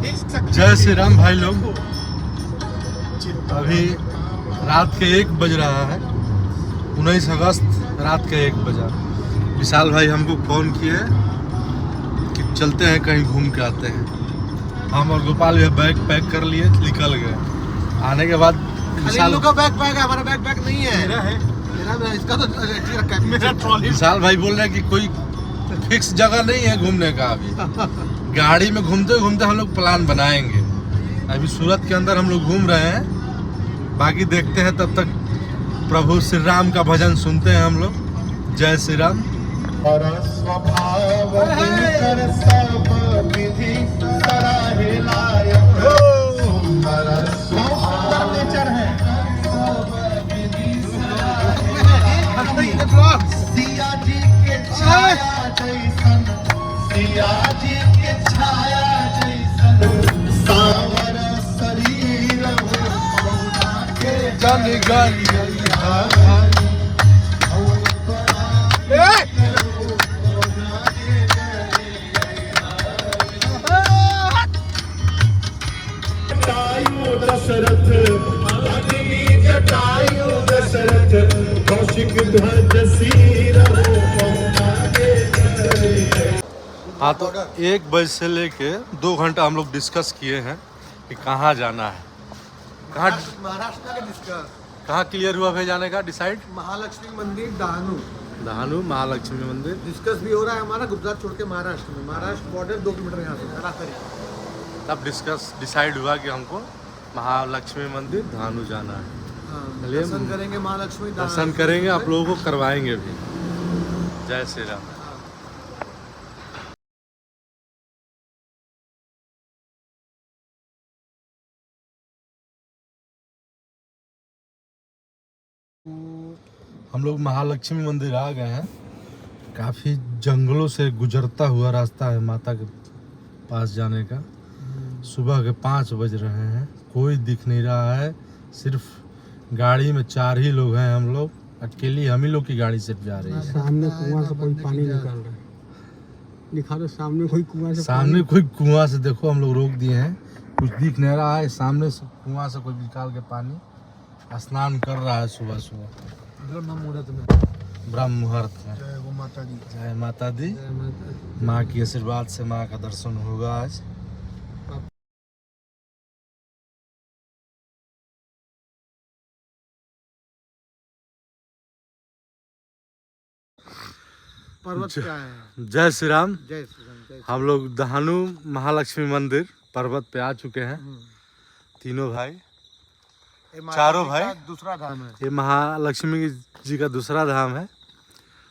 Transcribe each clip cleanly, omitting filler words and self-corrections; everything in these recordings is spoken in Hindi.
जय श्री राम भाई लोग। अभी रात के 1 बज रहा है, 19 अगस्त रात के 1 बजा। विशाल भाई हमको फ़ोन किए कि चलते हैं कहीं घूम के आते हैं। हम और गोपाल भी बैग पैक कर लिए, निकल गए। आने के बाद विशाल का बैग पैक है, हमारा बैग पैक नहीं है। मेरा इसका तो रखा है मेरा ट्रॉली। विशाल भाई बोल रहे हैं कि कोई फिक्स जगह नहीं है घूमने का। अभी गाड़ी में घूमते घूमते हम लोग प्लान बनाएंगे। अभी सूरत के अंदर हम लोग घूम रहे हैं, बाकी देखते हैं। तब तक प्रभु श्री राम का भजन सुनते हैं हम लोग। जय श्री राम। हाँ, तो 1 बजे से लेके 2 घंटा हम लोग डिस्कस किए हैं कि कहाँ जाना है। कहाँ महाराष्ट्र का डिस्कस कहाँ क्लियर हुआ भाई जाने का डिसाइड? महालक्ष्मी मंदिर दहानू महालक्ष्मी मंदिर डिस्कस भी हो रहा है हमारा। गुजरात छोड़ के महाराष्ट्र में, महाराष्ट्र बॉर्डर 2 किलोमीटर यहाँ से सरासरी। तब डिसाइड हुआ कि हमको महालक्ष्मी मंदिर दहानू जाना है। दर्शन करेंगे महालक्ष्मी, दर्शन करेंगे, आप लोगों को करवाएंगे भी। जय श्री राम। हम लोग महालक्ष्मी मंदिर आ गए हैं। काफ़ी जंगलों से गुजरता हुआ रास्ता है माता के पास जाने का। सुबह के 5 बज रहे हैं, कोई दिख नहीं रहा है। सिर्फ गाड़ी में 4 ही लोग हैं हम लोग। अकेली हम ही लोग की गाड़ी सिर्फ जा रही है। सामने कुआं से कोई पानी निकल रहा है, दिखा दो सामने कोई कुआं से। सामने कोई कुआं से देखो, हम लोग रोक दिए हैं, कुछ दिख नहीं रहा है। सामने से कुआं से कोई निकाल के पानी स्नान कर रहा है सुबह सुबह ब्रह्म मुहूर्त में। जय माता दी। जय माता दी। माँ की आशीर्वाद से माँ का दर्शन होगा आज। पर्वत क्या है? जय श्री राम। जय श्री राम। जय हम लोग दहानू महालक्ष्मी मंदिर पर्वत पे आ चुके हैं। तीनों भाई, चारों भाई। दूसरा धाम है ये महालक्ष्मी जी का दूसरा धाम है।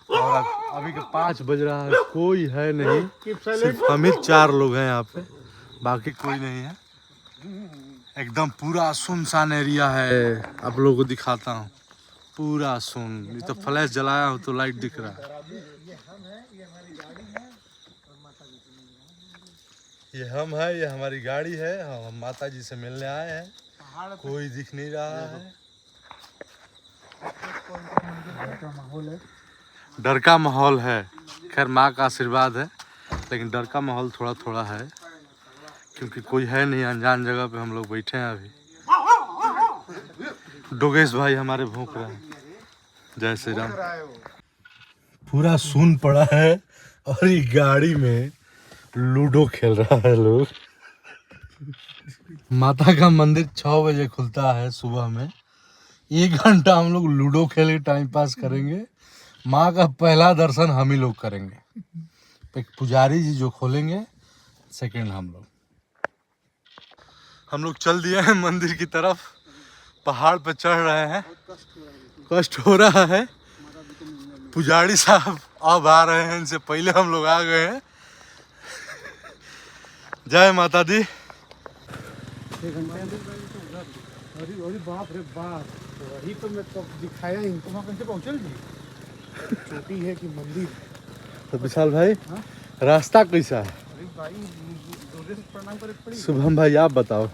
और अभी के 5 बज रहा है, कोई है नहीं, सिर्फ हम ही 4 लोग हैं यहाँ पे, बाकी कोई नहीं है। एकदम पूरा सुनसान एरिया है। आप लोगों को दिखाता हूँ, पूरा सुन। ये तो फ्लैश जलाया हो तो लाइट दिख रहा है। ये हम है, ये हमारी गाड़ी है। हम माता जी से मिलने आए हैं। कोई दिख नहीं रहा है। डर का माहौल है। खैर माँ का आशीर्वाद है, लेकिन डर का माहौल थोड़ा थोड़ा है, क्योंकि कोई है नहीं। अनजान जगह पे हम लोग बैठे हैं अभी। डोगेश भाई हमारे भौंक रहे हैं। जय श्री राम। पूरा सुन पड़ा है और ये गाड़ी में लूडो खेल रहा है लोग। माता का मंदिर 6 बजे खुलता है सुबह में। 1 घंटा हम लोग लूडो खेल के टाइम पास करेंगे। माँ का पहला दर्शन हम ही लोग करेंगे। एक पुजारी जी जो खोलेंगे, सेकंड हम लोग चल दिए हैं मंदिर की तरफ। पहाड़ पे चढ़ रहे हैं, कष्ट हो रहा है। पुजारी साहब अब आ रहे हैं, इनसे पहले हम लोग आ गए हैं। जय माता दी। अरे बाप रे बाप, वही तो मैं तो दिखाया ही। तुम कैसे पहुंचल जी? छोटी है कि मंदिर। तो विशाल भाई, रास्ता कैसा है? अरे भाई, प्रणाम करे पड़ी। शुभम भाई आप बताओ,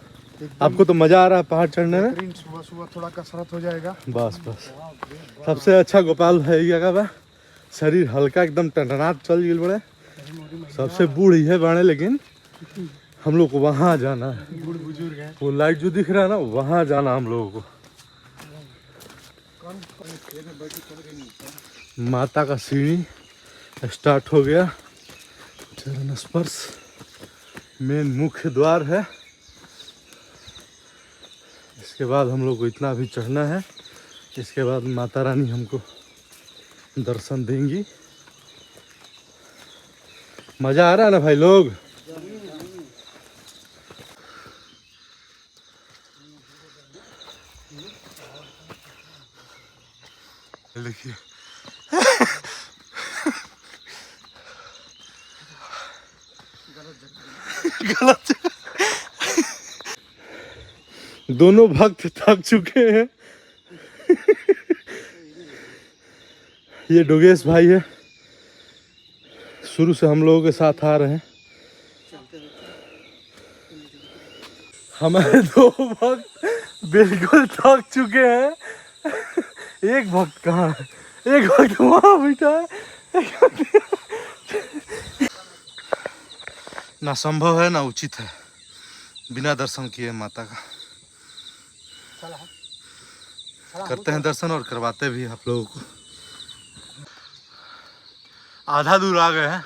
आपको तो मजा आ रहा है पहाड़ चढ़ने में? सुबह सुबह थोड़ा कसरत हो जाएगा। बस बस सबसे अच्छा गोपाल भाई क्या बा, शरीर हल्का एकदम टनटनाट चल गई बड़े। सबसे बूढ़ ही है बाणे, लेकिन हम लोग को वहाँ जाना है। बूढ़ बुजुर्ग है। वो लाइट जो दिख रहा है ना, वहाँ जाना हम लोगों को। माता का सीढ़ी स्टार्ट हो गया। चरण स्पर्श मेन मुख्य द्वार है। इसके बाद हम लोग को इतना भी चढ़ना है। इसके बाद माता रानी हमको दर्शन देंगी। मजा आ रहा है ना भाई लोग? देखिए गलत जगह। दोनों भक्त थक चुके हैं। ये डोगेश भाई है, शुरू से हम लोगों के साथ आ रहे हैं। हमारे दो भक्त बिल्कुल थक चुके हैं। एक भक्त कहाँ है? एक भक्त वहाँ बैठा है। ना संभव है ना उचित है बिना दर्शन किए माता का। करते हैं दर्शन और करवाते भी आप लोगों को। आधा दूर आ गए हैं।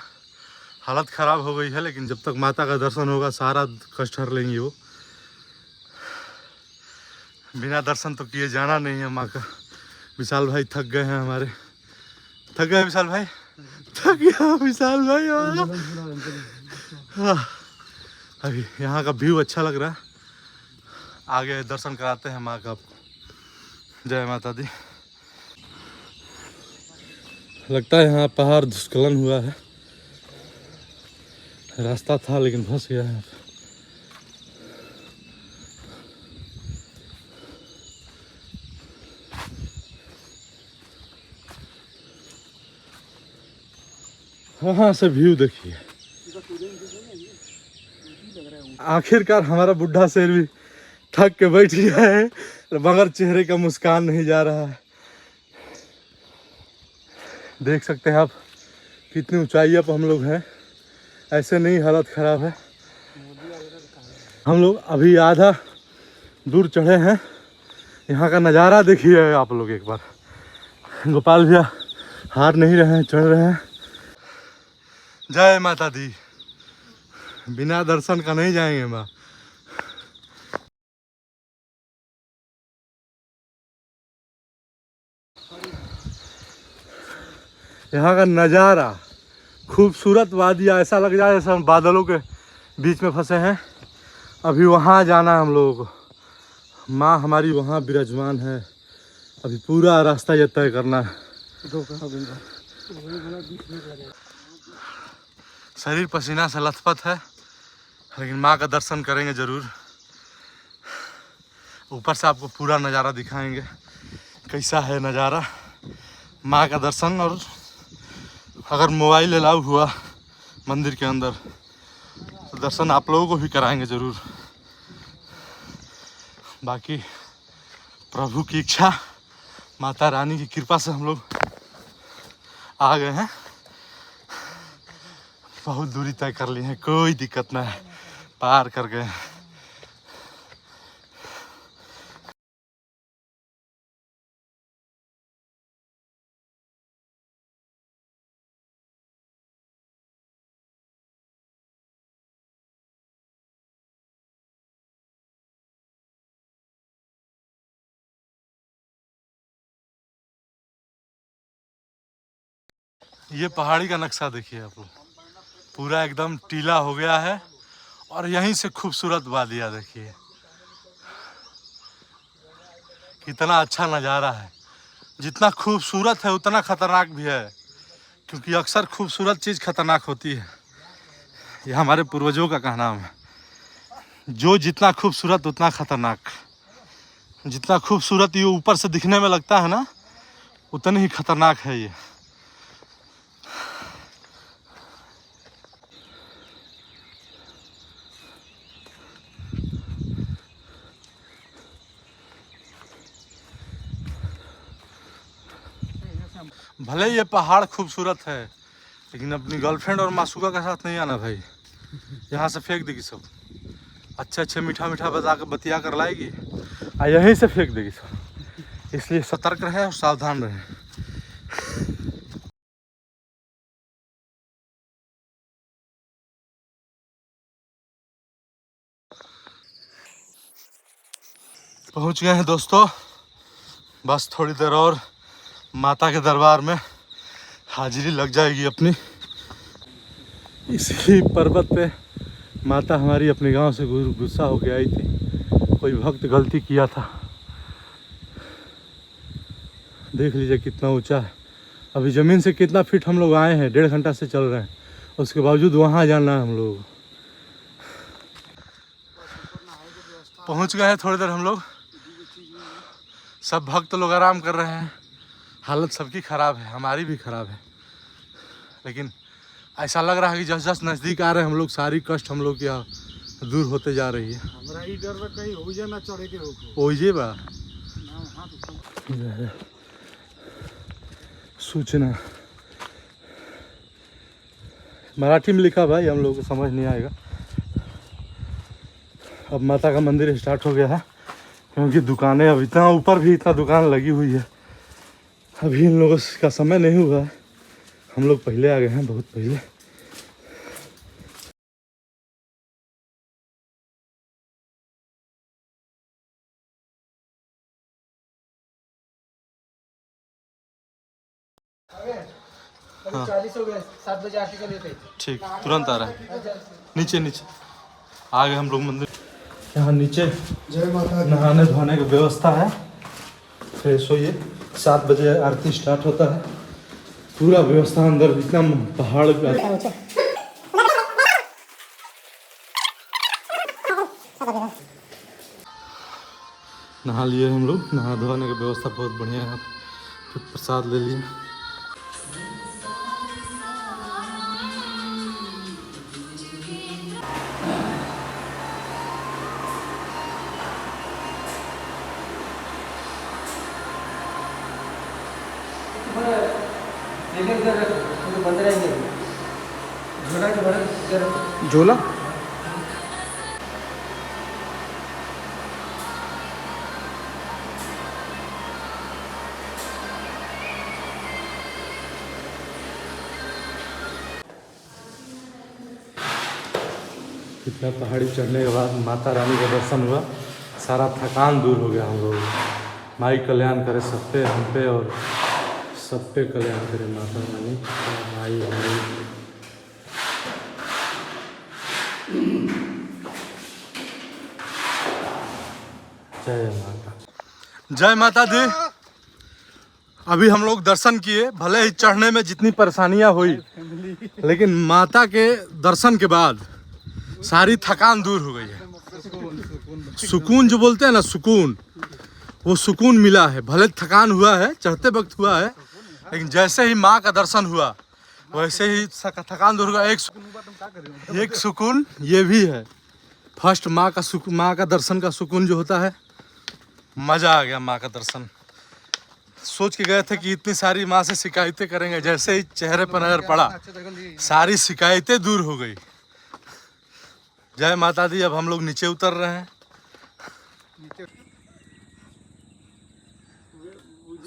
हालत ख़राब हो गई है, लेकिन जब तक माता का दर्शन होगा सारा कष्ट हर लेंगी वो। बिना दर्शन तो किए जाना नहीं है माँ का। विशाल भाई थक गए हैं हमारे। थक गए विशाल भाई? थक गया विशाल भाई। अभी यहाँ का व्यू अच्छा लग रहा है। आगे दर्शन कराते हैं माँ का। जय माता दी। लगता है यहाँ पहाड़ भूस्खलन हुआ है। रास्ता था लेकिन फंस गया है। वहाँ से व्यू देखिए। आखिरकार हमारा बुढ़ा शेर भी थक के बैठ गया है, मगर चेहरे का मुस्कान नहीं जा रहा है। देख सकते हैं आप कितनी ऊंचाई पर हम लोग हैं। ऐसे नहीं हालत ख़राब है। हम लोग अभी आधा दूर चढ़े हैं। यहाँ का नज़ारा देखिए आप लोग एक बार। गोपाल भैया हार नहीं रहे हैं, चढ़ रहे हैं। जय माता दी। बिना दर्शन का नहीं जाएंगे माँ। यहाँ का नज़ारा खूबसूरत वादियाँ, ऐसा लग रहा है जैसे हम बादलों के बीच में फंसे हैं। अभी वहाँ जाना है हम लोगों को। माँ हमारी वहाँ विराजमान है। अभी पूरा रास्ता ये तय करना है। शरीर पसीना से लथपथ है, लेकिन माँ का दर्शन करेंगे ज़रूर। ऊपर से आपको पूरा नज़ारा दिखाएंगे कैसा है नज़ारा माँ का दर्शन। और अगर मोबाइल अलाउ हुआ मंदिर के अंदर तो दर्शन आप लोगों को भी कराएंगे ज़रूर। बाकी प्रभु की इच्छा, माता रानी की कृपा से हम लोग आ गए हैं। बहुत दूरी तय कर ली है, कोई दिक्कत ना है, पार कर गए। ये पहाड़ी का नक्शा देखिए आप लोग, पूरा एकदम टीला हो गया है। और यहीं से खूबसूरत वादियाँ देखिए, कितना अच्छा नज़ारा है। जितना खूबसूरत है उतना खतरनाक भी है, क्योंकि अक्सर खूबसूरत चीज़ खतरनाक होती है। ये हमारे पूर्वजों का कहना है। जो जितना खूबसूरत उतना खतरनाक। जितना खूबसूरत ये ऊपर से दिखने में लगता है ना, उतनी ही खतरनाक है ये। भले ये पहाड़ खूबसूरत है, लेकिन अपनी गर्लफ्रेंड और मासूका के साथ नहीं आना भाई। यहाँ से फेंक देगी सब। अच्छे अच्छे मीठा मीठा बतिया कर लाएगी और यहीं से फेंक देगी सब। इसलिए सतर्क रहे और सावधान रहे। पहुंच गए हैं दोस्तों, बस थोड़ी देर और माता के दरबार में हाजिरी लग जाएगी अपनी। इसी पर्वत पे माता हमारी अपने गांव से गुस्सा होके आई थी, कोई भक्त गलती किया था। देख लीजिए कितना ऊंचा है। अभी ज़मीन से कितना फीट हम लोग आए हैं, 1.5 घंटा से चल रहे हैं, उसके बावजूद वहाँ जाना है हम लोग। पहुँच गए हैं थोड़ी देर हम लोग, सब भक्त लोग आराम कर रहे हैं। हालत सबकी ख़राब है, हमारी भी ख़राब है, लेकिन ऐसा लग रहा है कि जस जस नज़दीक आ रहे हैं हम लोग, सारी कष्ट हम लोग क्या दूर होते जा रही है। हमरा ही डर बा कहीं हो जाए ना चढ़े के होको। ओइजे बा सूचना मराठी में लिखा भाई, हम लोग को समझ नहीं आएगा। अब माता का मंदिर स्टार्ट हो गया है, क्योंकि दुकानें अब इतना ऊपर भी इतना दुकान लगी हुई है। अभी इन लोगों का समय नहीं हुआ है, हम लोग पहले आ गए हैं, बहुत पहले। हाँ। 40 हो गए, 7 बजे आरती का लेते। ठीक, तुरंत आ रहा है। नीचे नीचे आ गए हम लोग मंदिर। यहाँ नीचे जय माता दी। नहाने धोने की व्यवस्था है, फ्रेश होइए। 7 बजे आरती स्टार्ट होता है, पूरा व्यवस्था अंदर, इतना पहाड़ का। नहा लिए हम लोग, नहा धोने की व्यवस्था बहुत बढ़िया है। फिर प्रसाद ले लिए। झोला इतना पहाड़ी चढ़ने के बाद माता रानी का दर्शन हुआ, सारा थकान दूर हो गया हम लोगों को। माई कल्याण करे सब पे, हम पे और सब पे कल्याण करे माता रानी, माई हमारी। जय माता, जय माता दी। अभी हम लोग दर्शन किए, भले ही चढ़ने में जितनी परेशानियां हुई, लेकिन माता के दर्शन के बाद सारी थकान दूर हो गई है। सुकून जो बोलते हैं ना, सुकून, वो सुकून मिला है। भले थकान हुआ है, चढ़ते वक्त हुआ है, लेकिन जैसे ही माँ का दर्शन हुआ वैसे ही थकान दूर हुआ। एक सुकून ये भी है। फर्स्ट माँ का दर्शन का सुकून जो होता है, मज़ा आ गया। माँ का दर्शन सोच के गए थे कि इतनी सारी माँ से शिकायतें करेंगे, जैसे ही चेहरे पर नजर पड़ा सारी शिकायतें दूर हो गई। जय माता दी। अब हम लोग नीचे उतर रहे हैं।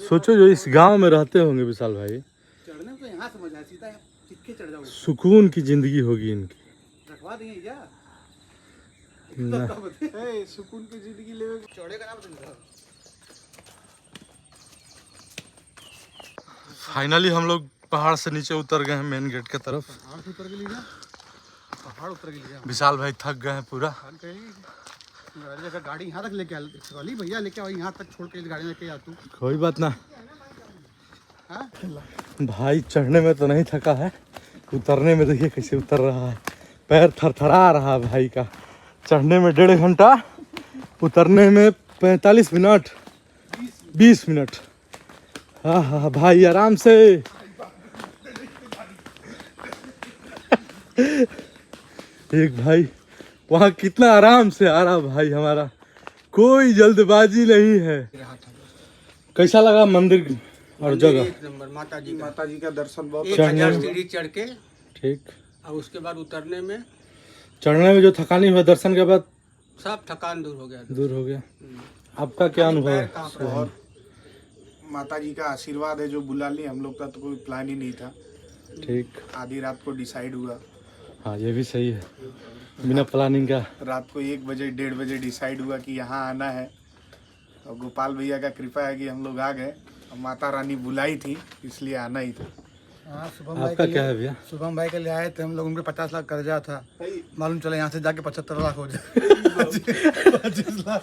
सोचो जो इस गांव में रहते होंगे विशाल भाई, चढ़ने को यहाँ से मजा, सीधा चिपके चढ़ जाओगे। सुकून की जिंदगी होगी इनकी। रखवा देंगे क्या? ना। सुकून की जिंदगी ले चढ़ेगा ना। फाइनली हम लोग पहाड़ से नीचे उतर गए हैं, मेन गेट के तरफ। पहाड़ उतर के लिए, पहाड़ उतर के लिए विशाल भाई थक गए हैं पूरा। गाड़ी यहाँ तक लेके आ भैया, लेके आओ यहाँ तक, छोड़ के गाड़ी लेके आ तू। कोई बात ना भाई, चढ़ने में तो नहीं थका है, उतरने में देखिए कैसे उतर रहा है। पैर थरथरा रहा है भाई का। चढ़ने में 1.5 घंटा, उतरने में 45 मिनट 20 मिनट। हाँ हाँ भाई आराम से। एक भाई वहाँ कितना आराम से आ रहा भाई हमारा, कोई जल्दबाजी नहीं है। कैसा लगा मंदिर और जगह? एक नंबर। माता जी का दर्शन बहुत 1000 सीढ़ी चढ़ के, ठीक। और उसके बाद उतरने में चढ़ने में जो थकानी हुआ, दर्शन के बाद सब थकान दूर हो गया। दूर हो गया। आपका क्या अनुभव है? और माता जी का आशीर्वाद है जो बुला ली, हम लोग का तो कोई प्लान ही नहीं था, ठीक। आधी रात को डिसाइड हुआ। हाँ ये भी सही है, बिना प्लानिंग का। रात को 1 बजे 1:30 बजे डिसाइड हुआ कि यहाँ आना है, और गोपाल भैया का कृपा है कि हम लोग आ गए। माता रानी बुलाई थी इसलिए आना ही था। हाँ, शुभम भाई आपका के क्या लिए, है भैया? शुभम भाई के लिए आए थे हम लोग, उनके 50 लाख कर्जा था, मालूम चला यहाँ से जाके 75 लाख हो जाए। 25 लाख